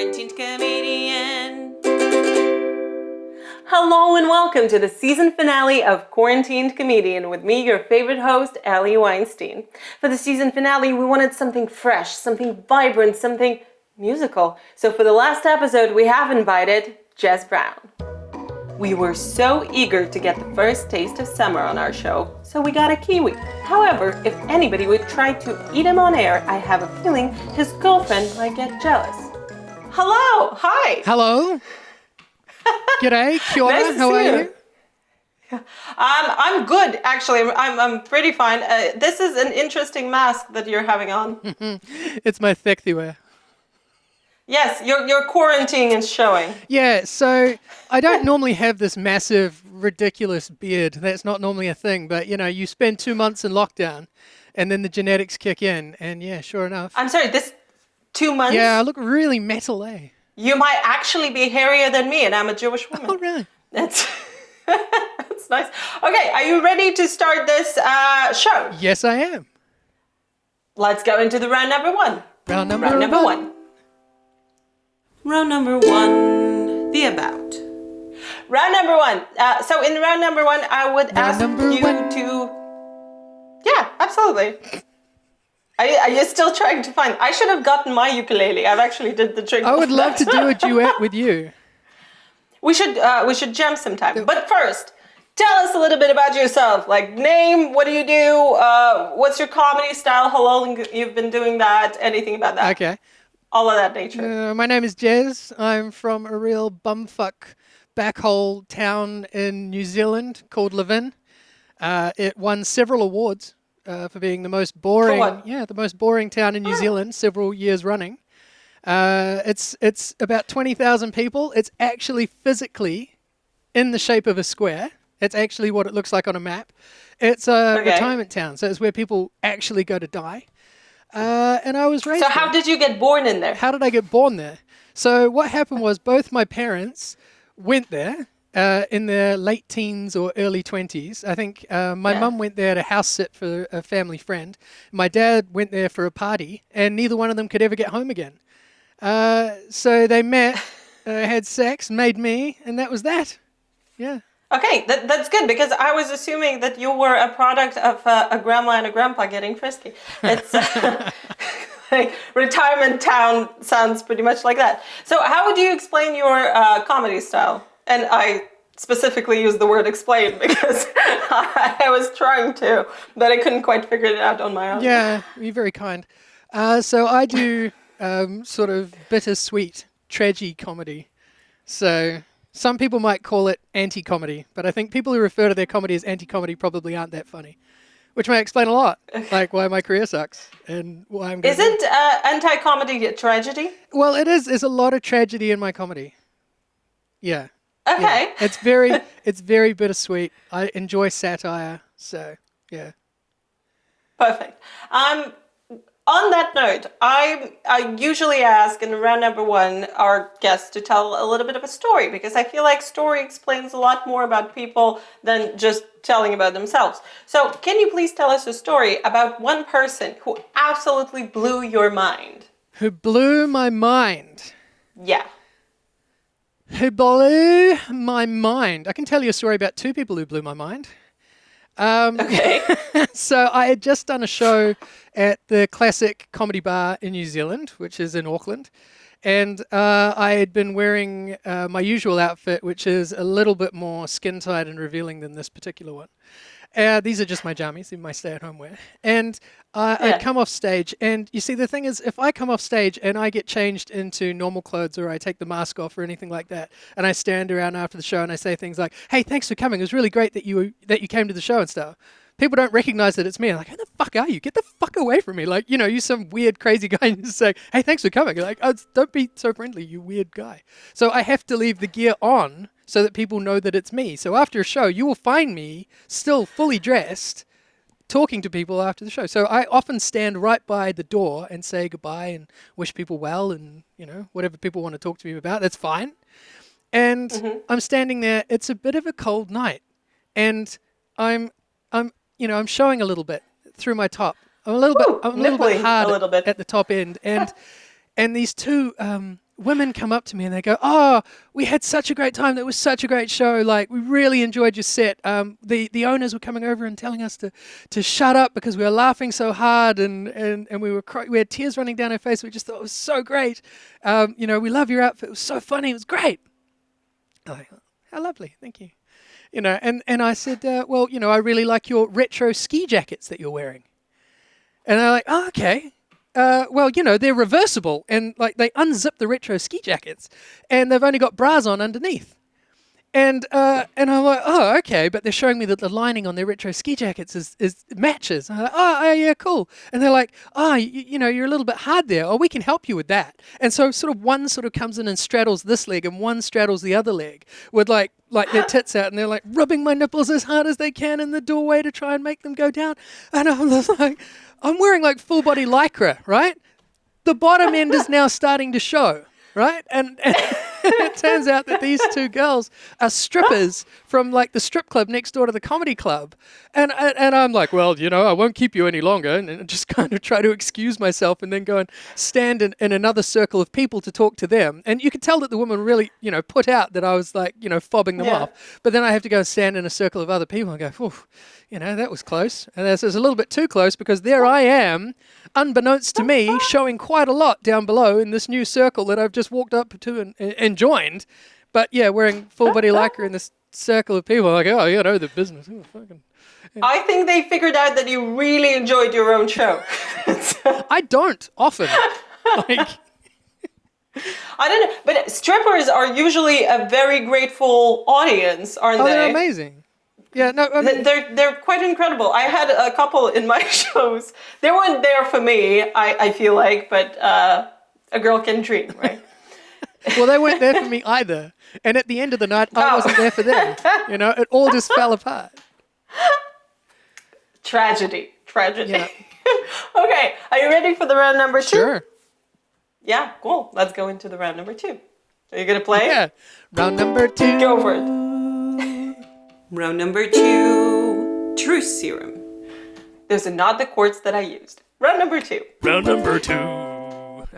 Quarantined Comedian. Hello and welcome to the season finale of Quarantined Comedian with me, your favorite host, Allie Weinstein. For the season finale, we wanted something fresh, something vibrant, something musical. So for the last episode, we have invited Jez Brown. We were so eager to get the first taste of summer on our show, so we got a kiwi. However, if anybody would try to eat him on air, I have a feeling his girlfriend might get jealous. Hello, hi. Hello. G'day, kia ora, Nice to how see are you. you? I'm good, actually. I'm pretty fine. This is an interesting mask that you're having on. It's my thektiwe. Yes, your quarantine is showing. Yeah, so I don't normally have this massive, ridiculous beard. That's not normally a thing, but you know, you spend 2 months in lockdown and then the genetics kick in, and yeah, sure enough. I'm sorry, this 2 months? Yeah, I look really metal, eh? You might actually be hairier than me, and I'm a Jewish woman. Oh, really? That's nice. Okay, are you ready to start this show? Yes, I am. Let's go into the round number one. Round number one. Round number one, the about. Round number one. So in round number one, I would ask you to... Yeah, absolutely. Are you still trying to find... I should have gotten my ukulele. I've actually did the trick. I would love to do a duet with you. We should jam sometime. But first, tell us a little bit about yourself. Like name, what do you do? What's your comedy style? How long you've been doing that? Anything about that? Okay. All of that nature. My name is Jez. I'm from a real bumfuck backhole town in New Zealand called Levin. It won several awards for being the most boring. For what? Yeah, the most boring town in New Zealand, several years running. It's about 20,000 people. It's actually physically in the shape of a square. It's actually what it looks like on a map. It's a retirement town, so it's where people actually go to die. And I was raised So how did you get born in there? How did I get born there? So what happened was both my parents went there in their late teens or early 20s. I think my mum went there to house sit for a family friend. My dad went there for a party, and neither one of them could ever get home again. So they met, had sex, made me, and that was that. Yeah. Okay, that's good, because I was assuming that you were a product of a grandma and a grandpa getting frisky. It's like retirement town sounds pretty much like that. So how would you explain your comedy style? And I specifically use the word explain because I was trying to, but I couldn't quite figure it out on my own. Yeah, you're very kind. So I do sort of bittersweet, tragedy comedy. So... some people might call it anti-comedy, but I think people who refer to their comedy as anti-comedy probably aren't that funny, which may explain a lot, like why my career sucks and why I'm... Isn't anti-comedy a tragedy? Well, it is. There's a lot of tragedy in my comedy. Yeah. Okay. Yeah. It's very bittersweet. I enjoy satire, so yeah. Perfect. On that note, I usually ask in round number one our guests to tell a little bit of a story, because I feel like story explains a lot more about people than just telling about themselves. So can you please tell us a story about one person who absolutely blew your mind? Who blew my mind? Yeah. Who blew my mind? I can tell you a story about two people who blew my mind. Okay. So I had just done a show at the Classic Comedy Bar in New Zealand, which is in Auckland. And I had been wearing my usual outfit, which is a little bit more skin-tight and revealing than this particular one. These are just my jammies, my stay-at-home wear. And I'd come off stage, and you see, the thing is, if I come off stage and I get changed into normal clothes, or I take the mask off or anything like that, and I stand around after the show and I say things like, "Hey, thanks for coming. It was really great that you came to the show and stuff." People don't recognize that it's me. I'm like, "Who the fuck are you? Get the fuck away from me!" Like, you know, you're some weird crazy guy, and you just say, "Hey, thanks for coming." You're like, "Oh, don't be so friendly, you weird guy." So I have to leave the gear on so that people know that it's me. So after a show, you will find me still fully dressed, talking to people after the show. So I often stand right by the door and say goodbye and wish people well, and you know, whatever people want to talk to me about, that's fine. And I'm standing there. It's a bit of a cold night, and I'm showing a little bit through my top. I'm a little bit hard at the top end, and these two women come up to me and they go, "Oh, we had such a great time. That was such a great show. Like, we really enjoyed your set. The owners were coming over and telling us to shut up because we were laughing so hard and we had tears running down our face. We just thought it was so great. We love your outfit. It was so funny. It was great." I'm like, "How lovely. Thank you." And I said, "Well, I really like your retro ski jackets that you're wearing." And they're like, "Oh, okay. They're reversible, and like they unzip the retro ski jackets, and they've only got bras on underneath." And I'm like, "Oh, okay," but they're showing me that the lining on their retro ski jackets is matches. I'm like, "Oh, yeah, cool." And they're like, "Oh, you're a little bit hard there. Oh, we can help you with that." And so one sort of comes in and straddles this leg, and one straddles the other leg with like their tits out, and they're like rubbing my nipples as hard as they can in the doorway to try and make them go down. And I'm just like, I'm wearing like full body lycra, right? The bottom end is now starting to show, right? And it turns out that these two girls are strippers from like the strip club next door to the comedy club. And I'm like, "Well, I won't keep you any longer," and just kind of try to excuse myself and then go and stand in another circle of people to talk to them. And you could tell that the woman really, put out that I was like, fobbing them off. But then I have to go and stand in a circle of other people and go, "Ooh, that was close." And this is a little bit too close because there I am, unbeknownst to me, showing quite a lot down below in this new circle that I've just walked up to and joined. But yeah, wearing full body lycra in this circle of people, like, "Oh, the business." Oh, fucking. I think they figured out that you really enjoyed your own show. I don't often. Like, I don't know, but strippers are usually a very grateful audience, aren't they? They're amazing. Yeah, no, I mean, they're quite incredible. I had a couple in my shows. They weren't there for me, I feel like, but a girl can dream, right? Well, they weren't there for me either. And at the end of the night, I wasn't there for them. It all just fell apart. Tragedy. Yeah. Okay, are you ready for the round number 2? Sure. Yeah, cool. Let's go into the round number 2. Are you going to play? Yeah. Round number 2. Go for it. Round number 2, truth serum. Those are not the quotes that I used. Round number 2. Round number 2.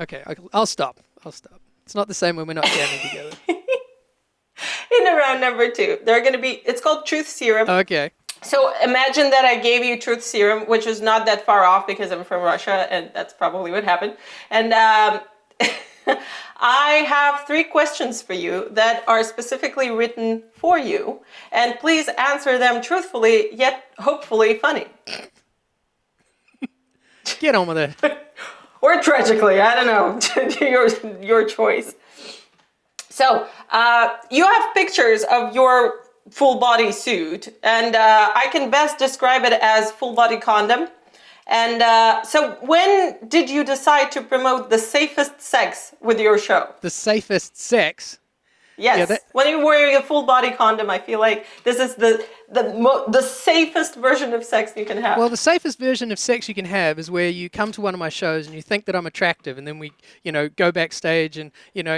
Okay, I'll stop. It's not the same when we're not jamming together. In the round number 2, it's called truth serum. Okay. So imagine that I gave you truth serum, which is not that far off because I'm from Russia, and that's probably what happened. And I have 3 questions for you that are specifically written for you. And please answer them truthfully, yet hopefully funny. Get on with it. Or tragically, I don't know. your choice. So you have pictures of your full body suit, and I can best describe it as full body condom. And so when did you decide to promote the safest sex with your show? The safest sex? Yes. Yeah, when you're wearing a full body condom, I feel like this is the safest version of sex you can have. Well, the safest version of sex you can have is where you come to one of my shows and you think that I'm attractive, and then we, go backstage and,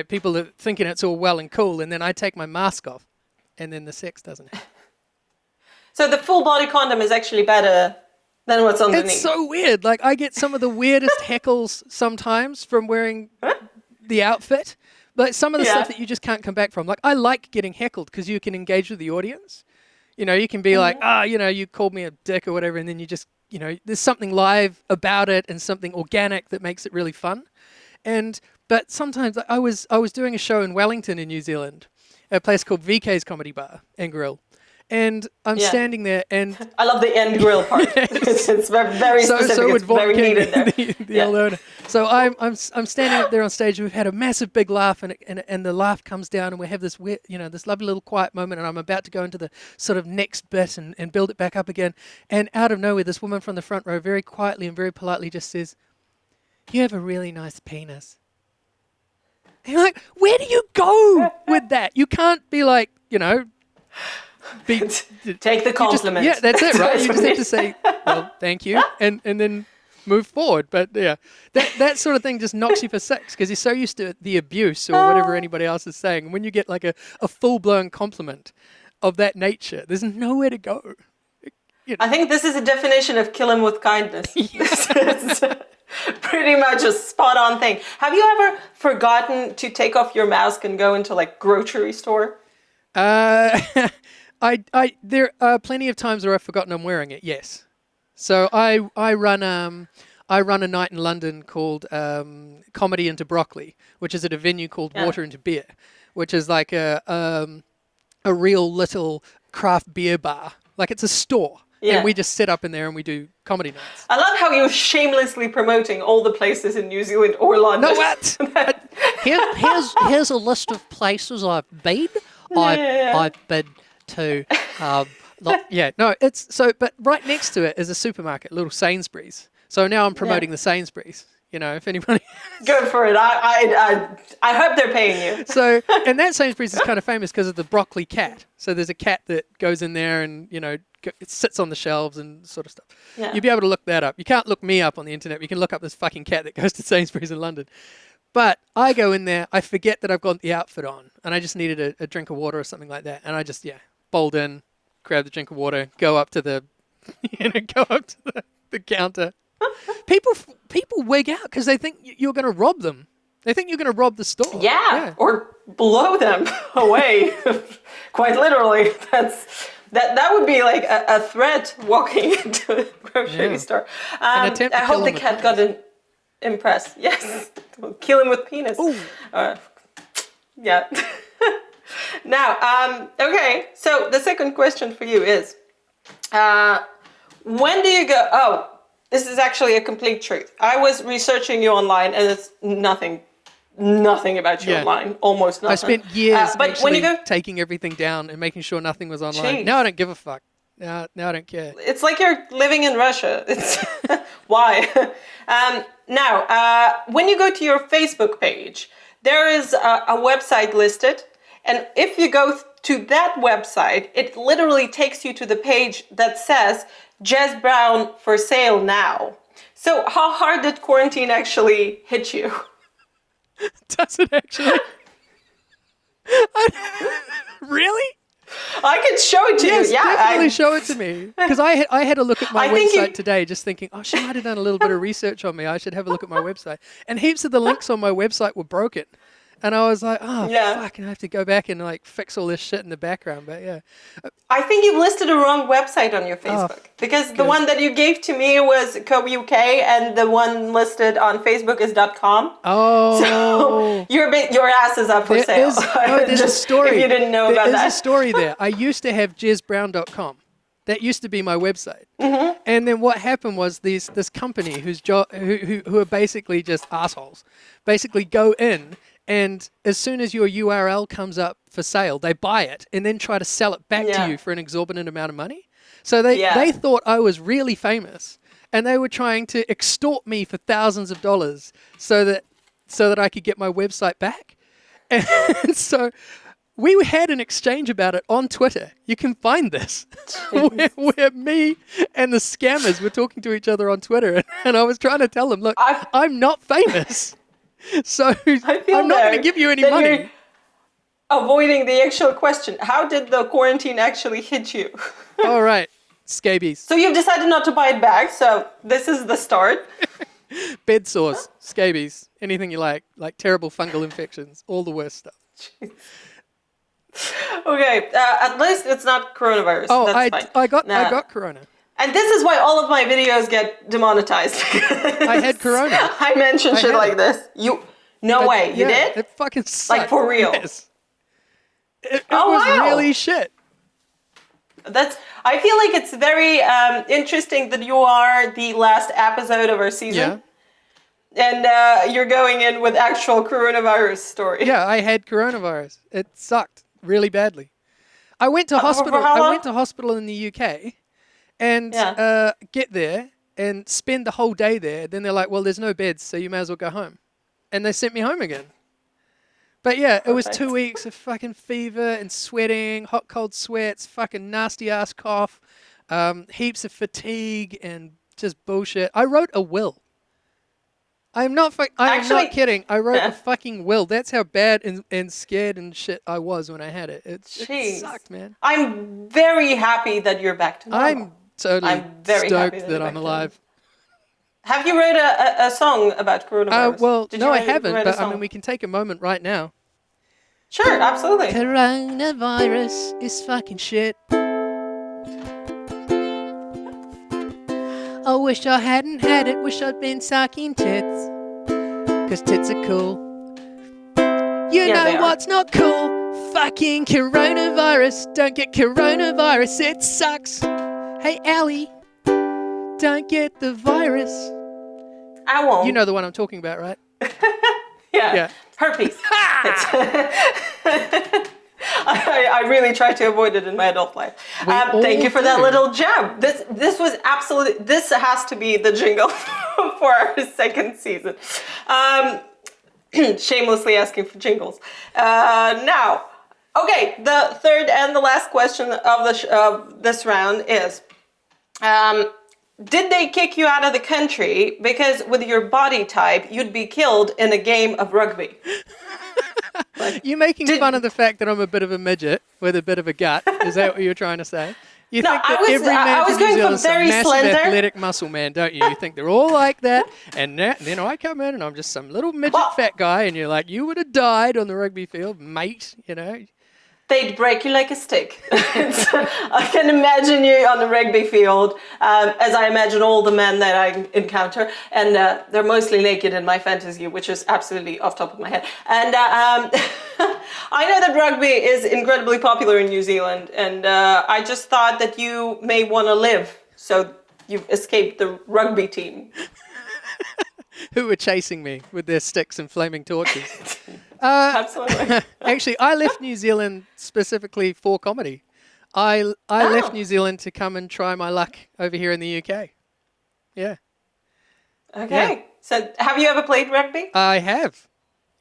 people are thinking it's all well and cool, and then I take my mask off, and then the sex doesn't happen. So the full body condom is actually better than what's underneath. It's so weird. Like, I get some of the weirdest heckles sometimes from wearing the outfit. Like, some of the stuff that you just can't come back from. Like, I like getting heckled because you can engage with the audience. You can be like, you called me a dick or whatever, and then you just, there's something live about it and something organic that makes it really fun. But sometimes I was doing a show in Wellington in New Zealand, a place called VK's Comedy Bar and Grill. And I'm standing there, and I love the end grill part. It's very specific. So it's very needed there. The old owner. So I'm standing up there on stage, and we've had a massive big laugh, and the laugh comes down, and we have this this lovely little quiet moment, and I'm about to go into the sort of next bit and build it back up again, and out of nowhere, this woman from the front row very quietly and very politely just says, "You have a really nice penis." And you're like, where do you go with that? You can't be like, take the compliment. Yeah, that's it, right? You just have to say, "Well, thank you," and then move forward. But yeah, that sort of thing just knocks you for 6 because you're so used to the abuse or whatever anybody else is saying. And when you get like a full-blown compliment of that nature, there's nowhere to go. I think this is a definition of kill him with kindness. Pretty much a spot on thing. Have you ever forgotten to take off your mask and go into like grocery store? Uh, there are plenty of times where I've forgotten I'm wearing it. Yes. So I run a night in London called Comedy into Broccoli, which is at a venue called Water into Beer, which is like a real little craft beer bar. Like it's a store. Yeah. And we just sit up in there and we do comedy nights. I love how you're shamelessly promoting all the places in New Zealand or London. No, what? Here's a list of places I've been. I've been to. It's so. But right next to it is a supermarket, little Sainsbury's. So now I'm promoting the Sainsbury's. You know, if anybody. Go for it. I hope they're paying you. So, and that Sainsbury's is kind of famous because of the broccoli cat. So there's a cat that goes in there and, you know, it sits on the shelves and sort of stuff. Yeah. You'll be able to look that up. You can't look me up on the internet. But you can look up this fucking cat that goes to Sainsbury's in London. But I go in there, I forget that I've got the outfit on, and I just needed a drink of water or something like that. And I just, bowled in, grab the drink of water, go up to the counter. People wig out because they think you're going to rob them. They think you're going to rob the store. Yeah. Or blow them away. Quite literally. That would be like a threat walking into a grocery store. I hope the cat got impressed. Yes. Kill him with penis. Yeah. Now, okay. So the second question for you is, when do you go? Oh, this is actually a complete truth. I was researching you online, and it's nothing about you online. Almost nothing. I spent years but when you go, taking everything down and making sure nothing was online. Jeez. Now I don't give a fuck. Now I don't care. It's like you're living in Russia. It's why? Now, when you go to your Facebook page, there is a website listed. And if you go to that website, it literally takes you to the page that says Jez Brown for sale now. So how hard did quarantine actually hit you? Does it actually? Really? I can show it to you. Yeah, definitely show it to me. Because I had a look at my website today just thinking, oh, she might have done a little bit of research on me. I should have a look at my website. And heaps of the links on my website were broken. And I was like, fuck, and I have to go back and like fix all this shit in the background. But yeah. I think you've listed a wrong website on your Facebook. Because the one that you gave to me was co.uk and the one listed on Facebook is .com. Oh. So your ass is up for sale. There's a story. If you didn't know about that. There's a story there. I used to have jezbrowncomedy. That used to be my website. Mm-hmm. And then what happened was this company who are basically just assholes, basically go in and as soon as your URL comes up for sale, they buy it and then try to sell it back to you for an exorbitant amount of money. So they thought I was really famous and they were trying to extort me for thousands of dollars so that I could get my website back. And so we had an exchange about it on Twitter. You can find this. where me and the scammers were talking to each other on Twitter. And I was trying to tell them, look, I'm not famous. So I'm not going to give you any money. You're avoiding the actual question. How did the quarantine actually hit you? All right. Scabies. So you've decided not to buy it back. So this is the start. Bed sores, scabies, anything you like terrible fungal infections, all the worst stuff. Jeez. Okay, at least it's not coronavirus. Oh, That's fine. I got corona. And this is why all of my videos get demonetized. I had corona. I mentioned shit like this. No way. You did? It fucking sucked. Like for real? Yes. It was really shit. I feel like it's very interesting that you are the last episode of our season. Yeah. And you're going in with actual coronavirus story. Yeah, I had coronavirus. It sucked really badly. I went to hospital. I went to hospital in the UK, and get there and spend the whole day there. Then they're like, "Well, there's no beds, so you may as well go home," and they sent me home again. But yeah, it was 2 weeks of fucking fever and sweating, hot cold sweats, fucking nasty ass cough, heaps of fatigue and just bullshit. I wrote a will. I'm not not kidding. I wrote a fucking will. That's how bad and scared and shit I was when I had it. It sucked, man. I'm very happy that you're back to normal. I'm totally very stoked happy that I'm alive. Have you wrote a song about coronavirus? Well, Did you no, I write haven't, a but I song? mean, we can take a moment right now. Sure, absolutely. Coronavirus is fucking shit. I wish I hadn't had it, wish I'd been sucking tits. 'Cause tits are cool. You Yeah, they know are. what's not cool? Fucking coronavirus. Don't get coronavirus, it sucks. Hey, Allie, don't get the virus. I won't. You know the one I'm talking about, right? Yeah. Herpes. I really try to avoid it in my adult life. Thank you for that little jab. This was absolutely. This has to be the jingle for our second season. Shamelessly asking for jingles. Now, okay. The third and the last question of this round is. Did they kick you out of the country because with your body type, you'd be killed in a game of rugby? You're making fun of the fact that I'm a bit of a midget with a bit of a gut. Is that what you're trying to say? You think that every man from New Zealand is a massive athletic muscle man, don't you? You think they're all like that, and then I come in and I'm just some little midget fat guy, and you're like, you would have died on the rugby field, mate, you know? They'd break you like a stick. I can imagine you on the rugby field, as I imagine all the men that I encounter, and they're mostly naked in my fantasy, which is absolutely off top of my head. And I know that rugby is incredibly popular in New Zealand, and I just thought that you may want to live, so you've escaped the rugby team. Who were chasing me with their sticks and flaming torches. Absolutely. Actually, I left New Zealand specifically for comedy. I left New Zealand to come and try my luck over here in the UK. Yeah. Okay. Yeah. So have you ever played rugby? I have.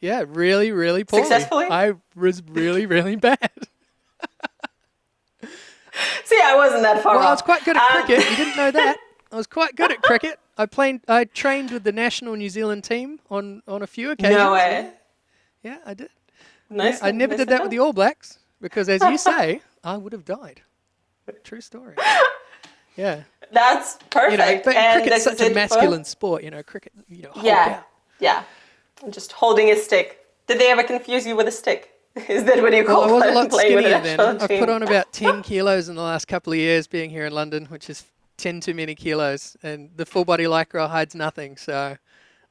Yeah, really, really poorly. Successfully? I was really, really bad. See, I wasn't that far off. I was quite good at cricket. You didn't know that. I was quite good at cricket. I trained with the national New Zealand team on a few occasions. No way. Yeah, I did. Nice. I never did that with the All Blacks because, as you say, I would have died. True story. Yeah. That's perfect. You know, but and cricket's such a masculine sport. You know, cricket. Hold out. Yeah. Just holding a stick. Did they ever confuse you with a stick? Is that what you call I was a lot playing with a skinnier then. national I've team? put on about 10 kilos in the last couple of years being here in London, which is 10 too many kilos, and the full body lycra hides nothing. So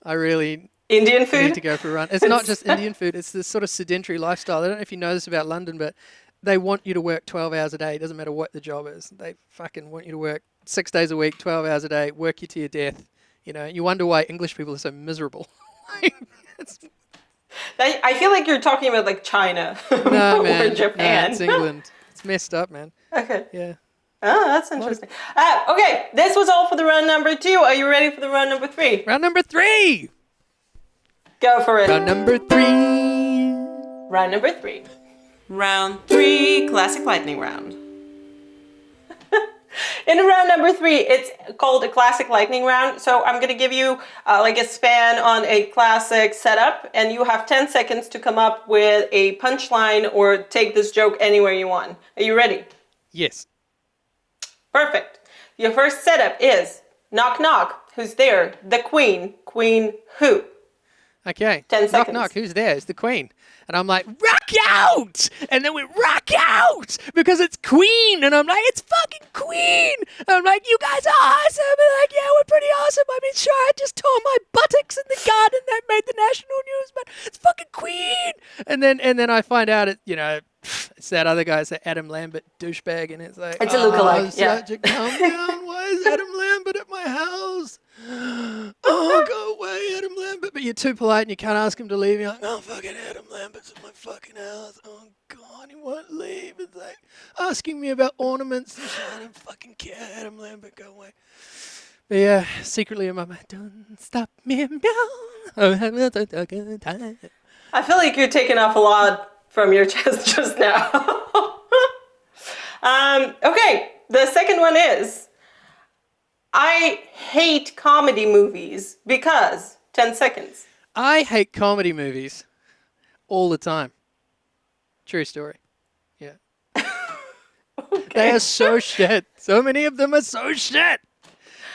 I really Indian food? need to go for a run. It's not just Indian food. It's this sort of sedentary lifestyle. I don't know if you know this about London, but they want you to work 12 hours a day. It doesn't matter what the job is. They fucking want you to work 6 days a week, 12 hours a day, work you to your death. You know, you wonder why English people are so miserable. I feel like you're talking about like China No, man. or Japan. No, it's England. It's messed up, man. Okay. Yeah. Oh, that's interesting. Okay, this was all for the round number 2. Are you ready for the round number 3? Round number 3. Go for it. Round number 3. Round number 3. Round 3, classic lightning round. In round number 3, it's called a classic lightning round. So I'm going to give you like a span on a classic setup, and you have 10 seconds to come up with a punchline or take this joke anywhere you want. Are you ready? Yes. Perfect. Your first setup is knock knock. Who's there? The queen. Queen who? Okay. 10 knock, seconds. knock. Who's there? It's the Queen. And I'm like, rock out! And then we rock out! Because it's Queen! And I'm like, it's fucking Queen! And I'm like, you guys are awesome! And they're like, yeah, we're pretty awesome. I mean, sure, I just tore my buttocks in the garden that made the national news, but it's fucking Queen! And then I find out it's that other guy, it's that Adam Lambert douchebag, and it's like, It's a lookalike, such a calm down. Why is Adam Lambert at my house? Oh, go away, Adam Lambert. But you're too polite and you can't ask him to leave. You're like, oh, fucking Adam Lambert's at my fucking house. Oh, God, he won't leave. It's like asking me about ornaments and shit. I don't fucking care, Adam Lambert, go away. But yeah, secretly in my mind, don't stop me now. Oh, have a good time. I feel like you're taking off a lot from your chest just now. Okay, the second one is, I hate comedy movies because 10 seconds. I hate comedy movies all the time. True story. Yeah. Okay. They are so shit. So many of them are so shit.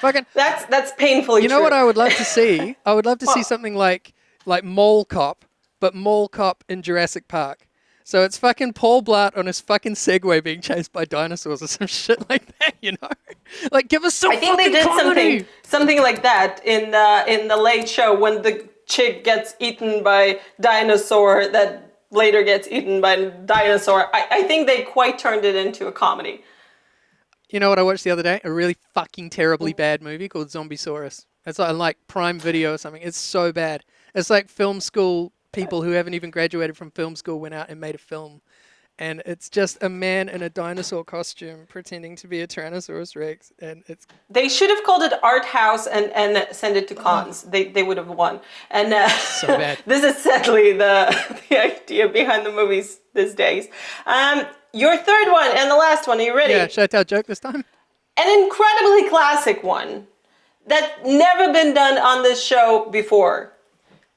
Fucking. That's painfully You know true. what I would love to see? I would love to see something like Mall Cop, but Mall Cop in Jurassic Park. So it's fucking Paul Blart on his fucking Segway being chased by dinosaurs or some shit like that, you know? Like, give us some I think they fucking did comedy. something like that in the Late Show when the chick gets eaten by dinosaur that later gets eaten by dinosaur. I think they quite turned it into a comedy. You know what I watched the other day? A really fucking terribly bad movie called Zombiesaurus. It's like Prime Video or something. It's so bad. It's like film school people who haven't even graduated from film school went out and made a film. And it's just a man in a dinosaur costume pretending to be a Tyrannosaurus Rex. And it's... They should have called it Art House and send it to cons. They would have won. And so bad. This is sadly the idea behind the movies these days. Your third one and the last one. Are you ready? Yeah, should I tell a joke this time? An incredibly classic one that's never been done on this show before.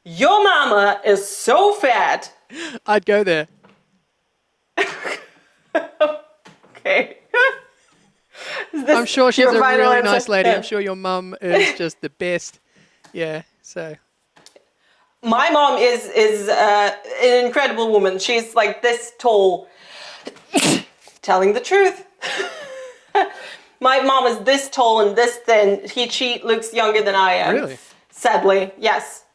Your mama is so fat. I'd go there. Okay. I'm sure she's your a final really answer? nice lady. Yeah. I'm sure your mum is just the best. Yeah, so... My mom is an incredible woman. She's like this tall. Telling the truth. My mom is this tall and this thin. She looks younger than I am. Really? Sadly, yes.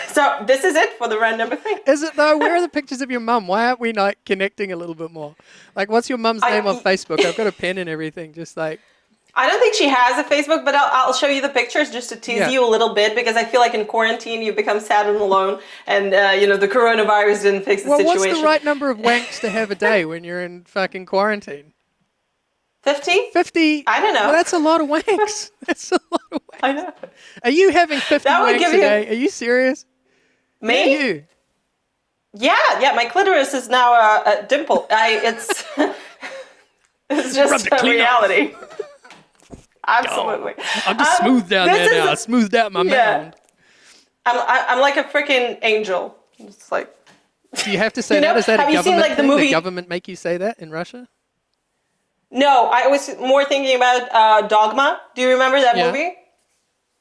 So this is it for the random number 3. Is it though? Where are the pictures of your mum? Why aren't we like connecting a little bit more? Like, what's your mum's name on Facebook? I've got a pen and everything. Just like... I don't think she has a Facebook, but I'll show you the pictures just to tease you a little bit, because I feel like in quarantine you become sad and alone, and the coronavirus didn't fix the situation. What's the right number of wanks to have a day when you're in fucking quarantine? 50? 50? I don't know. Well, that's a lot of wanks. That's a lot of wanks. I know. Are you having 50 That would wanks give a you- day? Are you serious? Me? Yeah, you. Yeah. My clitoris is now a dimple. It's Rub just the a clean off. reality. Absolutely. I'm just smooth down this there is now. I smoothed out my mound. I'm like a freaking angel. It's like, Do you have to say You know, that? Is that have a you seen, government like, the thing? movie- The government make you say that in Russia? no, I was more thinking about Dogma. Do you remember that Yeah. movie?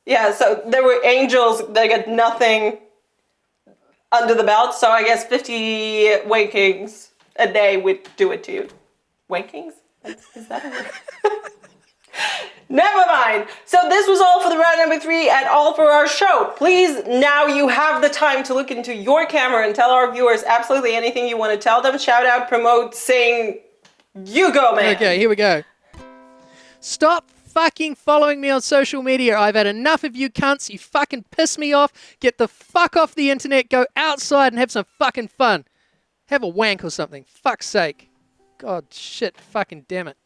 Yeah, so there were angels that got nothing under the belt. So I guess 50 wankings a day would do it to you. Wankings? Is that a word? Never mind. So this was all for the round number 3 and all for our show. Please, now you have the time to look into your camera and tell our viewers absolutely anything you want to tell them. Shout out, promote, sing. You go, man. Okay, here we go. Stop fucking following me on social media. I've had enough of you cunts. You fucking piss me off. Get the fuck off the internet. Go outside and have some fucking fun. Have a wank or something. Fuck's sake. God, shit, fucking damn it.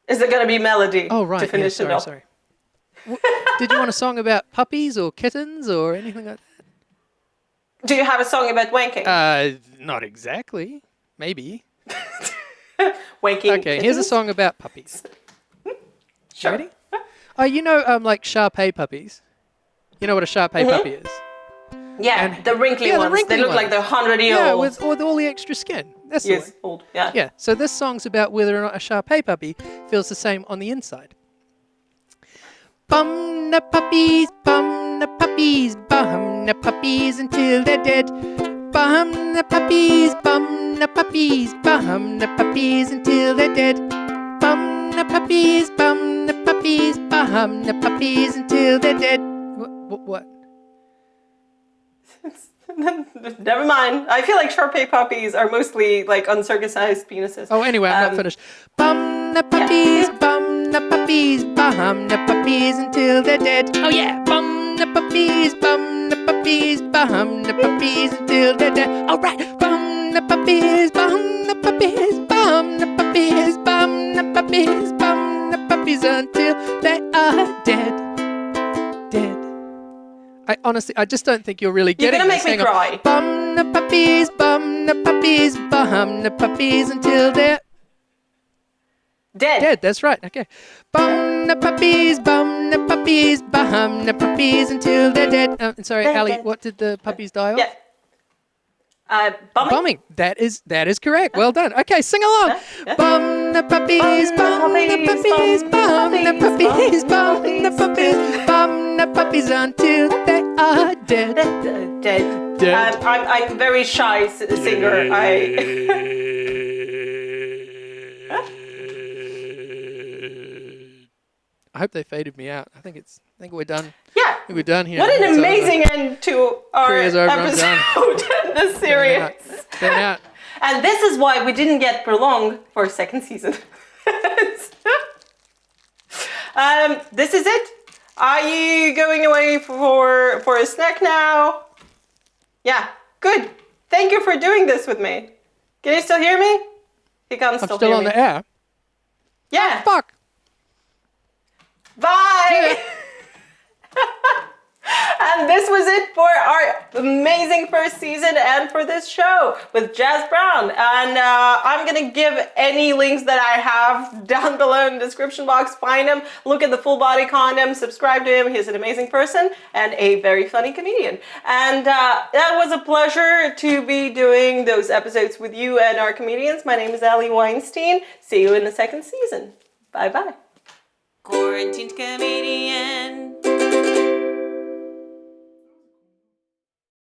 Is it going to be melody Oh, right. to finish yeah, it off? sorry. Did you want a song about puppies or kittens or anything like Do you have a song about wanking? that? Not exactly. Maybe. Wanking. Okay, here's a kittens? song about puppies. Sure. Ready? Oh, you know, like Shar-Pei puppies. You know what a Shar-Pei puppy is? Yeah, And- the wrinkly Yeah, the ones. wrinkly They look like ones. they're 100-year-old. Yeah, with all the extra skin. That's the years one. old. Yeah. Yeah, so this song's about whether or not a Shar-Pei puppy feels the same on the inside. Bum the puppies, bum the puppies, bum the puppies until they're dead. Bum the puppies, bum the puppies, bum the puppies until they're dead. Bum the puppies, bum the puppies, bum the puppies until they're dead. What? Never mind. I feel like Shar-Pei puppies are mostly like uncircumcised penises. Oh, anyway, I'm not finished. Bum the puppies, bum the puppies, bum the puppies until they're dead. Oh yeah, bum the puppies, bum the puppies, bum the puppies until they're dead. All right, bum the puppies, bum the puppies, bum the puppies, bum the puppies, bum the puppies until they are dead. Dead. I just don't think you're really You're getting gonna this. make me Hang on. cry. Bum the puppies, bum the puppies, bum the puppies until they're Dead. dead. That's right. Okay. Bum the puppies, bum the puppies, bum the puppies until they're dead. Sorry, Dead, Ali, dead. what did the puppies die of? Yeah. Bumming. That is correct. Well done. Okay, sing along. Bum the puppies, bum the puppies, bum the puppies, bum the puppies, bum the puppies until they are dead. Dead. Dead. I'm a very shy singer. I hope they faded me out. I think we're done. Yeah. I think we're done here. What an It's over. amazing end to our Career's over, I'm done. episode in the series. Been out. And this is why we didn't get prolonged for a second season. This is it. Are you going away for a snack now? Yeah, good. Thank you for doing this with me. Can you still hear me? You can't I'm still still hear on me. the air. Yeah. Fuck. Bye. And this was it for our amazing first season and for this show with Jez Brown. And I'm going to give any links that I have down below in the description box. Find him, look at the Full Body Condom, subscribe to him. He's an amazing person and a very funny comedian. And that was a pleasure to be doing those episodes with you and our comedians. My name is Ali Weinstein. See you in the second season. Bye-bye. Quarantined Comedian.